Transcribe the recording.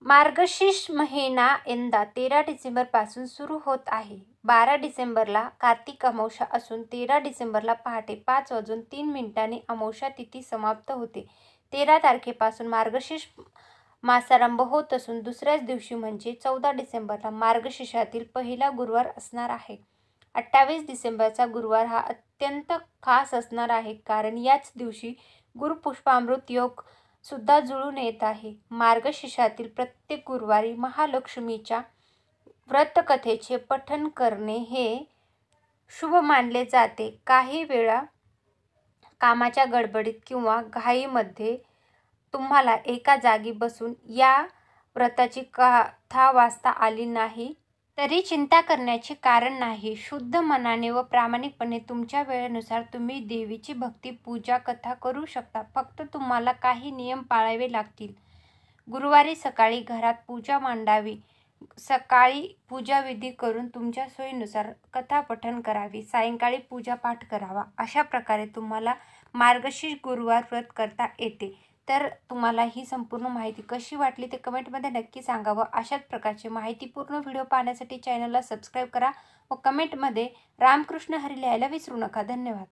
मार्गशीर्ष महिना यंदा 13 डिसेंबरपासून सुरू होत आहे. 12 डिसेंबरला कार्तिक अमावस्या असून 13 डिसेंबरला पहाटे 5:03 अमावस्या तिथी समाप्त होते. 13 तारखेपासून मार्गशीर्ष मासारंभ होत असून दुसऱ्याच दिवशी म्हणजे 14 डिसेंबरला मार्गशीर्षातील पहिला गुरुवार असणार आहे. 28 डिसेंबरचा गुरुवार हा अत्यंत खास असणार आहे, कारण याच दिवशी गुरुपुष्पामृत योग सुद्धा जुळून येत आहे. मार्गशीर्षातील प्रत्येक गुरुवारी महालक्ष्मीच्या व्रतकथेचे पठण करणे हे शुभ मानले जाते. काही वेळा कामाच्या गडबडीत किंवा घाईमध्ये तुम्हाला एका जागी बसून या व्रताची कथा वाचता आली नाही तरी चिंता करण्याचे कारण नाही. शुद्ध मनाने व प्रामाणिकपणे तुमच्या वेळेनुसार तुम्ही देवीची भक्ती पूजा कथा करू शकता. फक्त तुम्हाला काही नियम पाळावे लागतील. गुरुवारी सकाळी घरात पूजा मांडावी. सकाळी पूजाविधी करून तुमच्या सोयीनुसार कथा पठण करावी. सायंकाळी पूजापाठ करावा. अशा प्रकारे तुम्हाला मार्गशीर्ष गुरुवार व्रत करता येते. तर तुम्हाला ही संपूर्ण माहिती कशी वाटली ते कमेंटमध्ये नक्की सांगा व अशाच प्रकारचे माहितीपूर्ण व्हिडिओ पाहण्यासाठी चॅनलला सबस्क्राईब करा व कमेंटमध्ये रामकृष्ण हरी लिहायला विसरू नका. धन्यवाद.